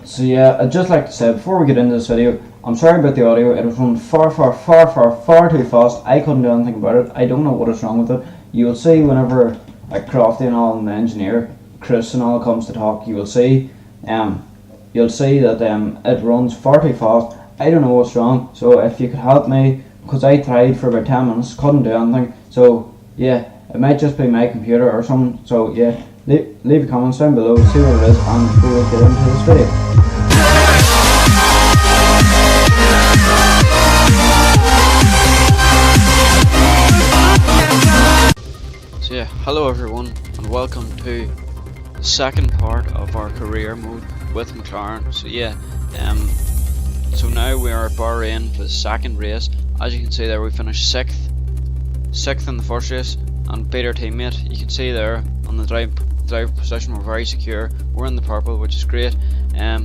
So yeah, I'd just like to say before we get into this video, I'm sorry about the audio. It was running far too fast. I couldn't do anything about it. I don't know what is wrong with it. You'll see whenever like Crofty and all and the engineer, Chris and all comes to talk, you'll see that it runs far too fast. I don't know what's wrong. So if you could help me, because I tried for about 10 minutes, couldn't do anything. So yeah, it might just be my computer or something. So yeah, leave a comment down below, see what it is, and we will get into this video. So yeah, hello everyone and welcome to the second part of our career mode with McLaren. So yeah, so now we are at Bahrain for the second race. As you can see there, we finished sixth in the first race and beat our teammate. You can see there on the drive position we're very secure. We're in the purple, which is great.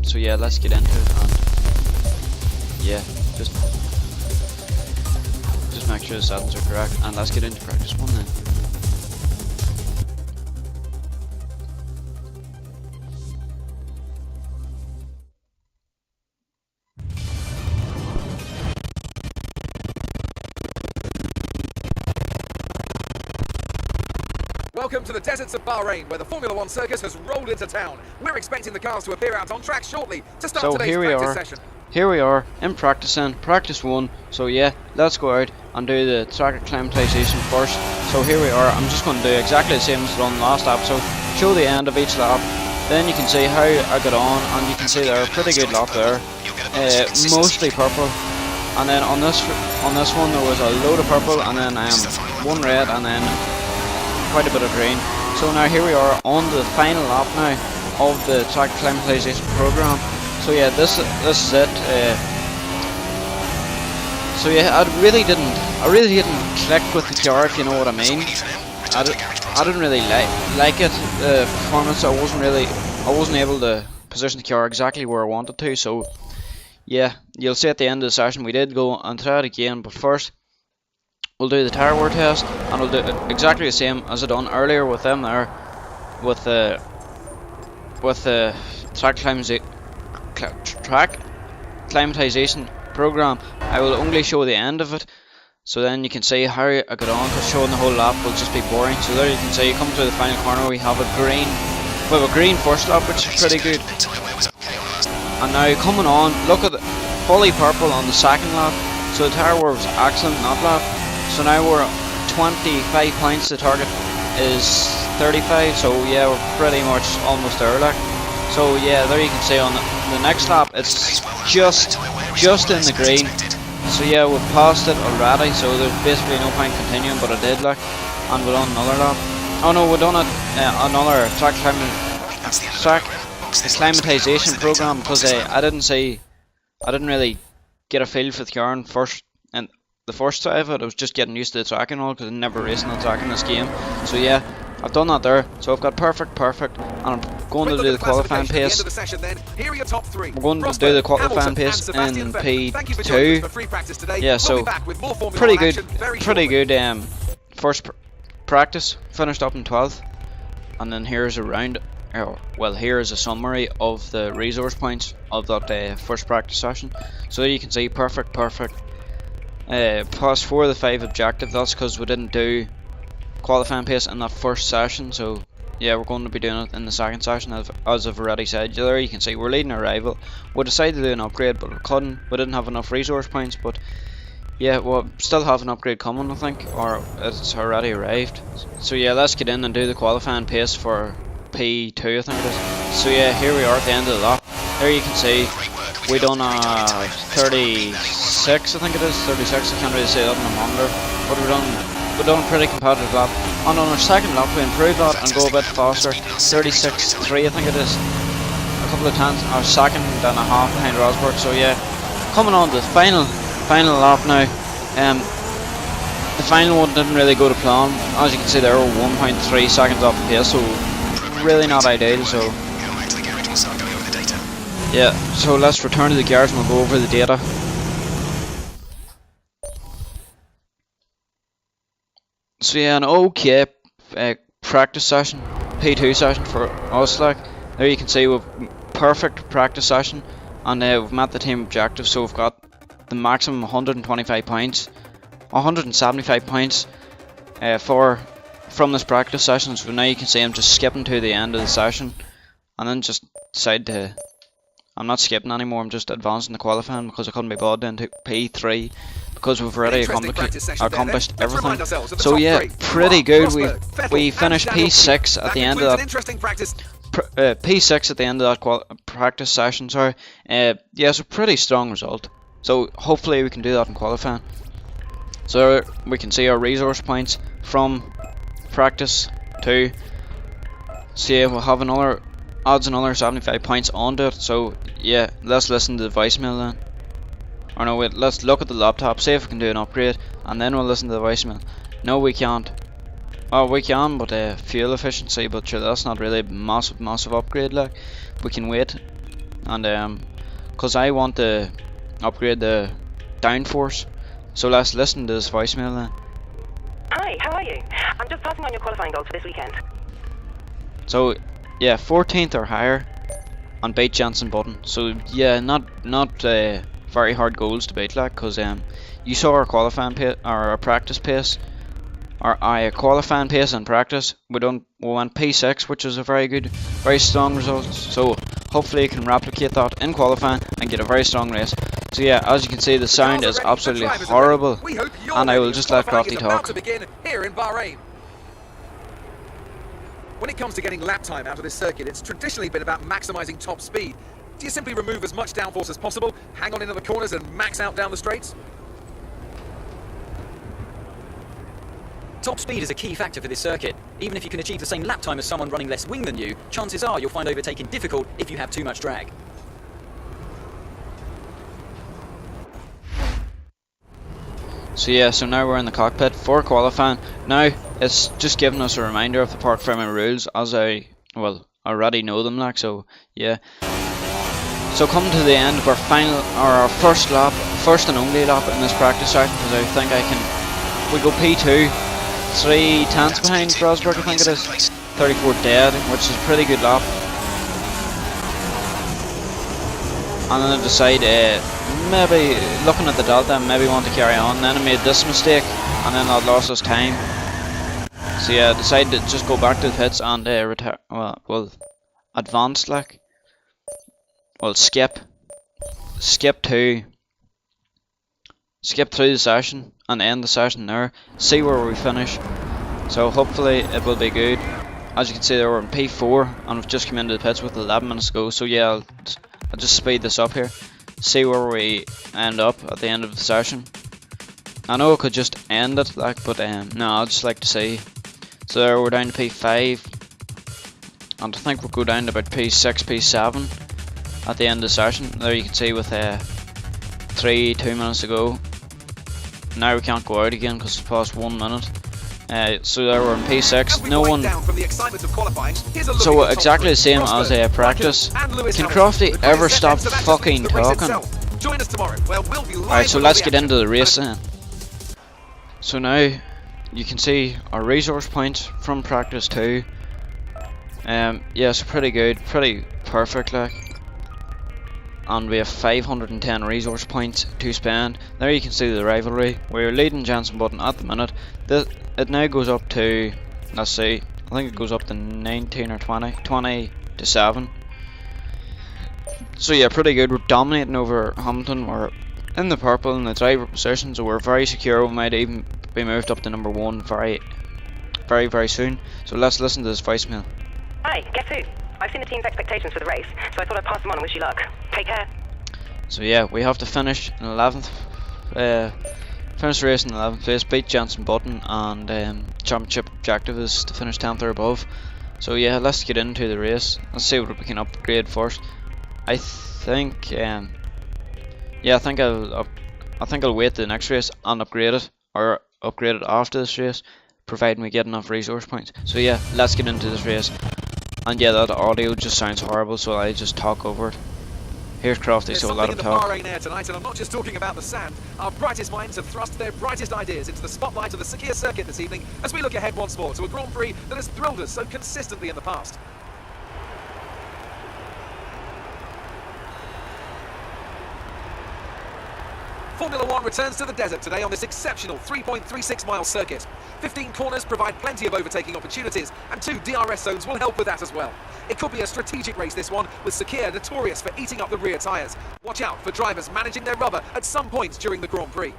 So yeah, let's get into it and yeah, just make sure the settings are correct and let's get into practice one then. Welcome to the deserts of Bahrain, where the Formula One circus has rolled into town. We're expecting the cars to appear out on track shortly to start today's practice session. Here we are in practice one. So yeah, let's go out and do the track acclimatization first. So here we are. I'm just going to do exactly the same as done last episode. Show the end of each lap. Then you can see how I got on, and you can see there a pretty good lap there. Mostly purple. And then on this one there was a load of purple, and then one red, and then quite a bit of green. So now here we are on the final lap now of the track acclimatization program. So yeah, this is it. So yeah, I really didn't click with the car, if you know what I mean. I didn't really like it. The performance, I wasn't able to position the car exactly where I wanted to. So yeah, you'll see at the end of the session we did go and try it again, but first we'll do the tire wear test, and we'll do exactly the same as I done earlier with them there, with the track acclimatization program. I will only show the end of it, so then you can see how I got on, because showing the whole lap will just be boring. So there you can see, you come to the final corner, we have a green first lap, which is pretty good. And now coming on, look at the fully purple on the second lap. So the tire wear was excellent in that lap. So now we're at 25 points, the target is 35, so yeah, we're pretty much almost there like. So yeah, there you can see on the next lap it's just in the green. So yeah, we've passed it already, so there's basically no point continuing, but I did like, and we're on another lap. Oh no, we're done another track acclimatization program, because I didn't really get a feel for the car and the first drive I was just getting used to the track and all, because I never raced on the track in this game. So yeah, I've done that there. So I've got perfect, and I'm going to do the qualifying pace. We're going to do the qualifying pace in P2. Yeah, so pretty good first practice. Finished up in 12th, and then here's here's a summary of the resource points of that first practice session. So there you can see perfect. Passed 4 of the 5 objective. That's because we didn't do qualifying pace in that first session. So yeah, we're going to be doing it in the second session, as I've already said. There you can see we're leading our rival. We decided to do an upgrade, but we didn't have enough resource points. But yeah, we'll still have an upgrade coming, I think, or it's already arrived. So yeah, let's get in and do the qualifying pace for P2, I think it is. So yeah, here we are at the end of the lap. There you can see we done 36, I think it is, 36, I can't really say that on the monitor, but we done a pretty competitive lap. And on our second lap we improved that and go a bit faster, 36.3 I think it is, a couple of times, our second and a half behind Rosberg. So yeah, coming on to the final lap now. The final one didn't really go to plan. As you can see there, we're 1.3 seconds off the pace, so really not ideal. So yeah, so let's return to the garage and we'll go over the data. So yeah, an okay practice session, P2 session for us. Like there you can see we've perfect practice session, and we've met the team objective, so we've got the maximum 125 points, 175 points from this practice session. So now you can see I'm just skipping to the end of the session, and then just decide to, I'm not skipping anymore, I'm just advancing to qualifying because I couldn't be bothered into P3 because we've already accomplished everything. So yeah, pretty good. We finished P6 at the end of that. P6 at the end of that practice session. Sorry. Yeah, it's a pretty strong result. So hopefully we can do that in qualifying. So we can see our resource points from practice 2. So yeah, we'll have adds another 75 points onto it. So yeah, let's listen to the voicemail then. Or no, wait, let's look at the laptop, see if we can do an upgrade, and then we'll listen to the voicemail. No, we can't. Oh, we can, but fuel efficiency, but sure, that's not really a massive upgrade. Like, we can wait, and cause I want to upgrade the downforce. So let's listen to this voicemail then. Hi, how are you? I'm just passing on your qualifying goals for this weekend. So yeah, 14th or higher, and beat Jensen Button. So yeah, not very hard goals to beat, like, cause you saw our qualifying pace, or our practice pace, or qualifying pace and practice. We went P6, which is a very strong result. So hopefully you can replicate that in qualifying and get a very strong race. So yeah, as you can see, the sound is absolutely horrible, and I will just let Crofty talk. Here in Bahrain. When it comes to getting lap time out of this circuit, it's traditionally been about maximising top speed. Do you simply remove as much downforce as possible, hang on into the corners and max out down the straights? Top speed is a key factor for this circuit. Even if you can achieve the same lap time as someone running less wing than you, chances are you'll find overtaking difficult if you have too much drag. So yeah, so now we're in the cockpit for qualifying. Now it's just giving us a reminder of the park framing rules, as I already know them, like, so yeah. So coming to the end of our first lap, first and only lap in this practice session, because I think we go P2, 3 tenths behind Rosberg, I think it is, 34 dead, which is a pretty good lap. And then I decide, maybe looking at the delta, maybe want to carry on. Then I made this mistake, and then I lost us time. So yeah, I decided to just go back to the pits and advance, like. Well, skip through the session and end the session there. See where we finish. So hopefully it will be good. As you can see, we're in P4 and we've just come into the pits with 11 minutes to go. So yeah, I'll just speed this up here. See where we end up at the end of the session. I know I could just end it, like, but no, I'd just like to see. So there we're down to P5, and I think we'll go down to about P6, P7 at the end of the session. There you can see with 2 minutes to go. Now we can't go out again because it's past 1 minute. So there we're in P6. No one. So exactly the same as practice. Can Crofty ever stop fucking talking? Alright, so let's get into the race then. So now you can see our resource points from practice 2. Yeah, it's pretty good, pretty perfect, like. And we have 510 resource points to spend. There you can see the rivalry. We're leading Jensen Button at the minute. It now goes up to, let's see, I think it goes up to 19 or 20 to 7. So yeah, pretty good. We're dominating over Hamilton. We're in the purple in the driver position, so we're very secure. We might even be moved up to number 1 very soon. So let's listen to this voicemail. Hi, guess who? I've seen the team's expectations for the race, so I thought I'd pass them on and wish you luck. Take care. So yeah, we have to finish in 11th. Finish the race in 11th place, beat Jensen Button, and championship objective is to finish 10th or above. So yeah, let's get into the race. Let's see what we can upgrade first. I think, yeah, I think I'll wait the next race and upgrade it, or upgrade it after this race, providing we get enough resource points. So yeah, let's get into this race. And yeah, that audio just sounds horrible, so I just talk over it. Here's Crofty, so let him talk. Bahrain air tonight, and I'm not just talking about the sand. Our brightest minds have thrust their brightest ideas into the spotlight of the Sakir circuit this evening as we look ahead once more to a Grand Prix that has thrilled us so consistently in the past. Formula One returns to the desert today on this exceptional 3.36 mile circuit. 15 corners provide plenty of overtaking opportunities, and 2 DRS zones will help with that as well. It could be a strategic race, this one, with Sakir notorious for eating up the rear tyres. Watch out for drivers managing their rubber at some points during the Grand Prix.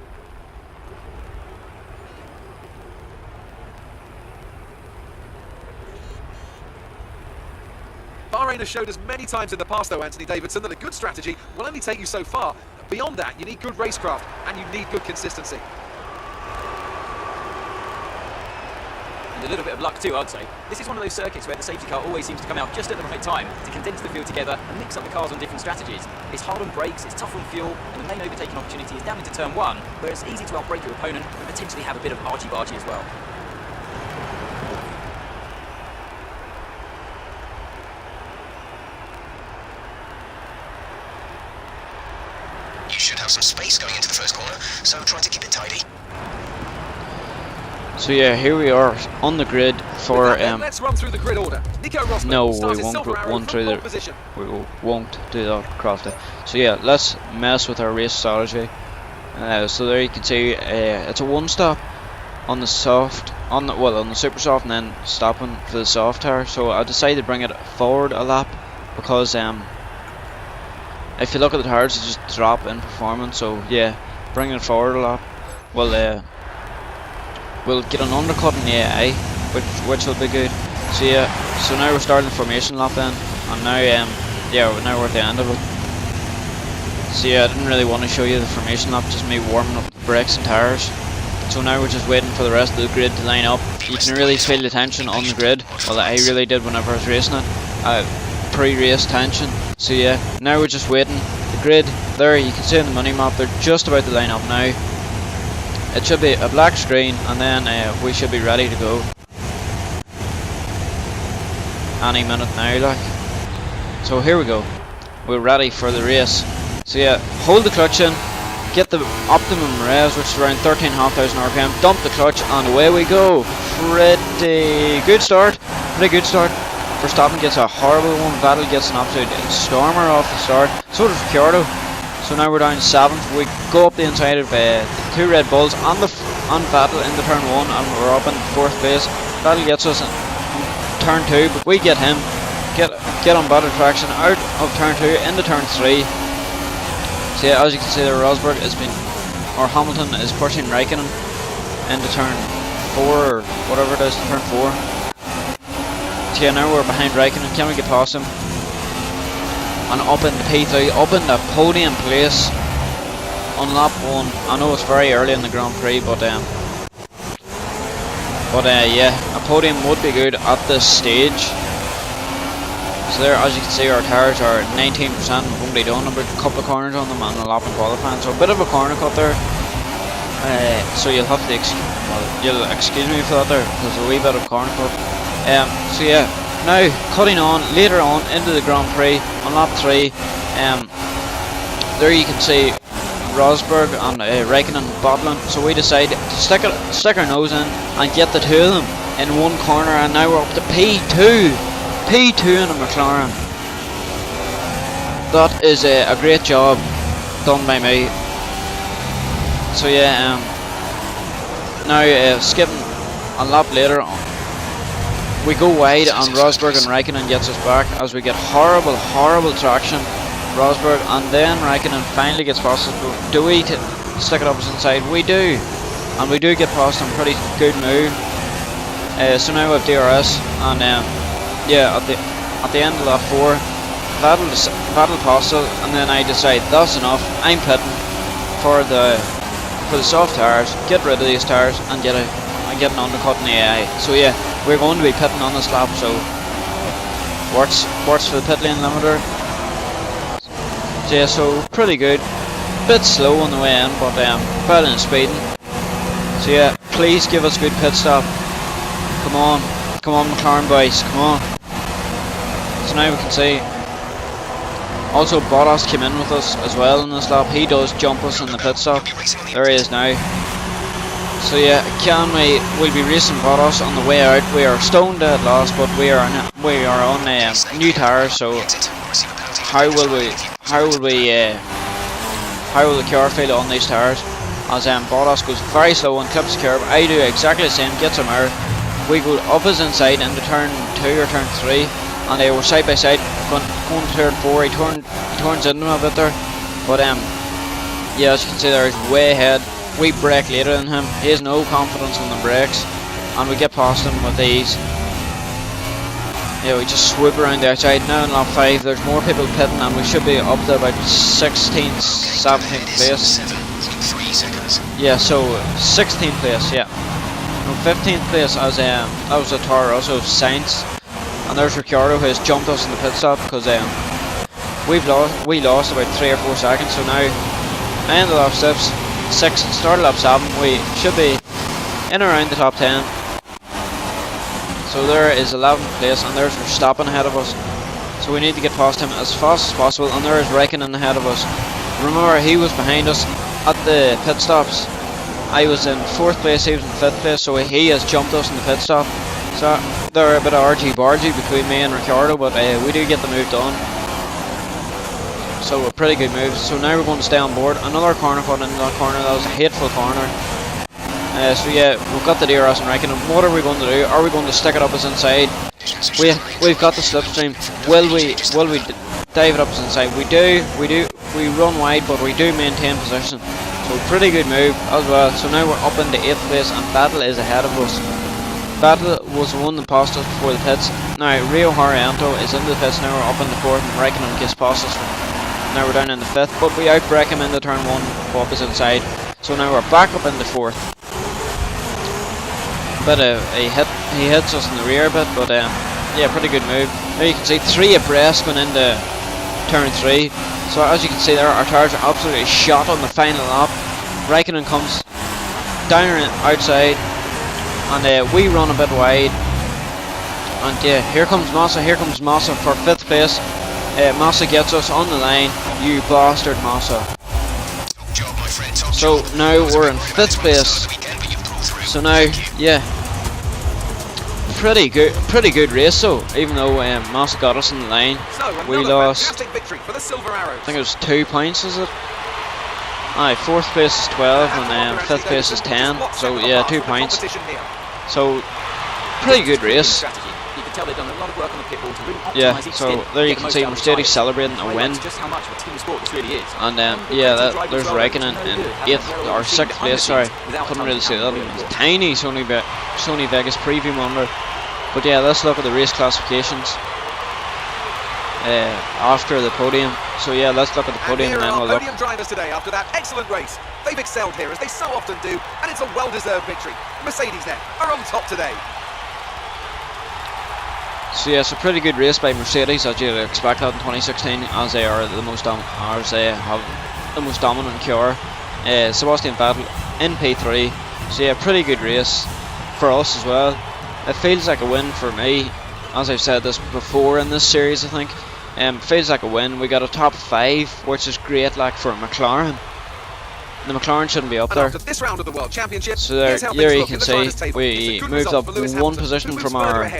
Bahrain has showed us many times in the past, though, Anthony Davidson, that a good strategy will only take you so far. Beyond that, you need good racecraft and you need good consistency. And a little bit of luck too, I'd say. This is one of those circuits where the safety car always seems to come out just at the right time to condense the field together and mix up the cars on different strategies. It's hard on brakes, it's tough on fuel, and the main overtaking opportunity is down into turn 1, where it's easy to outbrake your opponent and potentially have a bit of argy-bargy as well. You should have some space going into the first corner, so try to keep it tidy. So yeah, here we are on the grid for let's run through the grid order. Nico Rosberg no, will we start his won't silver arrow run from through pole the position. we won't do that, Crafty. So yeah, let's mess with our race strategy. So there you can see it's a one stop on the soft, on the super soft, and then stopping for the soft tire. So I decided to bring it forward a lap because if you look at the tires, they just drop in performance. So yeah, bringing it forward a lap will we'll get an undercut in the AI, which will be good. So yeah, so now we're starting the formation lap then, and now now we're at the end of it. So yeah, I didn't really want to show you the formation lap, just me warming up the brakes and tires. So now we're just waiting for the rest of the grid to line up. You can really feel the tension on the grid. Well, I really did whenever I was racing it. Pre-race tension. So yeah, now we're just waiting. The grid there, you can see on the mini map, they're just about to line up now. It should be a black screen, and then we should be ready to go any minute now, like. So here we go, we're ready for the race. So yeah, hold the clutch in, get the optimum revs, which is around 13,500 RPM, dump the clutch, and away we go. Pretty good start. Verstappen gets a horrible one, Vettel gets an absolute stormer off the start, so does Ricciardo. So now we're down 7th, we go up the inside of the 2 Red Bulls and Vettel into turn 1, and we're up in 4th place. Vettel gets us in turn 2, but we get him, get on better traction out of turn 2 into turn 3. So yeah, as you can see there, Hamilton is pushing Raikkonen into turn 4 or whatever it is, turn 4. So yeah, now we're behind Raikkonen, can we get past him? And up in the P3, up in the podium place on lap 1. I know it's very early in the Grand Prix, but yeah, a podium would be good at this stage. So there, as you can see, our tires are 19%. We've only done a couple of corners on them and a lap in qualifying, so a bit of a corner cut there. So you'll have to excuse me for that there, because a wee bit of corner cut. So yeah, now cutting on later on into the Grand Prix on lap 3. There you can see Rosberg and Raikkonen battling. So we decide to stick our nose in and get the 2 of them in one corner, and now we're up to P2 in a McLaren. That is a great job done by me. So yeah, now skipping a lap later on, we go wide and Rosberg and Raikkonen gets us back as we get horrible traction. Rosberg and then Raikkonen finally gets past us. Do we stick it opposite side? We do, and we do get past him. Pretty good move. So now we have DRS, and yeah, at the end of lap 4, Vettel passed us, and then I decide that's enough. I'm pitting for the soft tires. Get rid of these tires and get an undercut in the AI. So yeah, we're going to be pitting on this lap, so works for the pit lane limiter. So yeah, so pretty good. Bit slow on the way in, but better than speeding. So yeah, please give us a good pit stop. Come on McLaren boys, come on. So now we can see also Bottas came in with us as well in this lap. He does jump us in the pit stop. There he is now. So yeah, we'll be racing Bottas on the way out. We are stone dead last, but we are on new tires. So how will we how will the car feel on these tires. As Bottas goes very slow and clips the curb. I do exactly the same, gets him out. We go up his inside into turn 2 or turn 3, and they were side by side going to turn 4. He turns into him a bit there, but yeah, as you can see there, he's way ahead. We brake later than him. He has no confidence in the brakes, and we get past him with ease. Yeah, we just swoop around the outside. Now in lap 5, there's more people pitting, and we should be up to about 16th, 17th place. 7.3 seconds. Yeah, so 16th place, yeah. No, 15th place as that was a Toro Rosso Sainz, and there's Ricciardo who has jumped us in the pit stop because we lost about 3 or 4 seconds. So now end of lap 6, start of lap 7, we should be in around the top 10. So there is 11th place, and there's Verstappen ahead of us. So we need to get past him as fast as possible, and there is Raikkonen ahead of us. Remember, he was behind us at the pit stops. I was in 4th place, he was in 5th place, so he has jumped us in the pit stop. So there are a bit of argy-bargy between me and Ricciardo, but we do get the move done. So a pretty good move. So now we're going to stay on board. Another corner cut into that corner. That was a hateful corner. So yeah, we've got the DRS and Raikkonen. What are we going to do? Are we going to stick it up his inside? We've got the slipstream. Will we dive it up his inside? We do. We run wide, but we do maintain position. So pretty good move as well. So now we're up into 8th place, and Vettel is ahead of us. Vettel was the one that passed us before the pits. Now Rio Haryanto is into the pits. Now we're up into 4th, and Raikkonen gets past us. Now we're down in the 5th, but we outbrake him into turn 1, up his inside. So now we're back up into 4th. But he hits us in the rear a bit, but yeah, pretty good move. Now you can see 3 abreast going into turn 3. So as you can see there, our tyres are absolutely shot on the final lap. Raikkonen comes down outside, and we run a bit wide. And yeah, here comes Massa for 5th place. Massa gets us on the line. You bastard, Massa. So now we're in 5th place. So now, yeah, pretty good race. So even though Massa got us in the line, we lost. I think it was 2 points, is it? Aye, 4th place is 12, and 5th place is 10. So yeah, 2 points. So pretty good race. Yeah, so there you can see Mercedes celebrating a win. And yeah, there's Raikkonen in 8th or 6th place. Sorry, couldn't really see that. It's tiny Sony Vegas preview monitor. But yeah, let's look at the race classifications after the podium. So yeah, let's look at the podium and then we'll look. Podium drivers today after that excellent race. They've excelled here as they so often do, and it's a well-deserved victory. Mercedes then are on top today. So yeah, it's a pretty good race by Mercedes, as you'd expect that in 2016, as they are the most as they have the most dominant car. Sebastian Vettel in P3. So yeah, pretty good race for us as well. It feels like a win for me, as I've said this before in this series. I think feels like a win. We got a top 5, which is great, like for McLaren. The McLaren shouldn't be up there. This round of the World Championship, so there you can see we moved up 1 position from our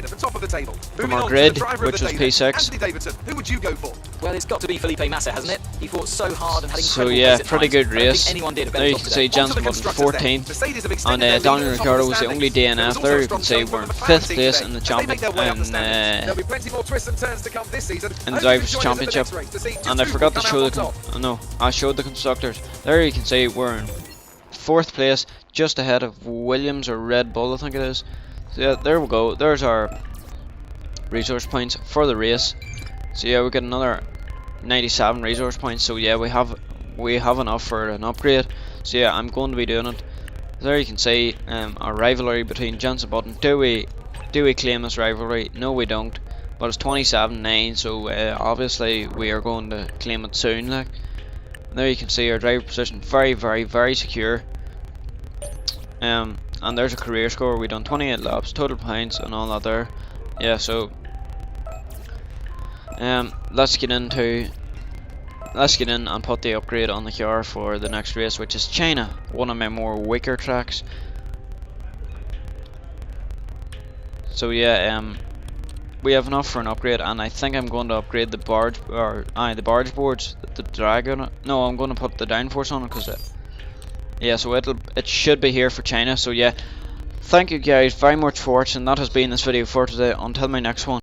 grid, which was P6. Who would you go for? Well, it's got to be Felipe Massa, hasn't it? He fought so hard and had incredible So yeah, pace at pretty times. good I don't race. think anyone did a better There you job can today. see Jensen Button 14th, and Daniel Ricciardo was the only DNF there. You can see we're in 5th place in the in the Drivers' Championship. And I forgot to show I showed the constructors. There you can see we're in 4th place, just ahead of Williams or Red Bull, I think it is. So yeah, there we go. There's our resource points for the race. So yeah, we get another 97 resource points. So yeah, we have enough for an upgrade. So yeah, I'm going to be doing it. There you can see our rivalry between Jensen Button. Do we claim this rivalry? No, we don't. But it's 27-9, so obviously we are going to claim it soon. Like, there you can see our driver position very secure. And there's a career score. We done 28 laps, total points, and all that there. Yeah, so let's get in and put the upgrade on the car for the next race, which is China, one of my more weaker tracks. So yeah, we have enough for an upgrade, and I think I'm going to upgrade the barge, or the barge boards, the drag on it. No, I'm going to put the downforce on it because yeah, so it should be here for China. So yeah, thank you guys very much for watching. That has been this video for today. Until my next one.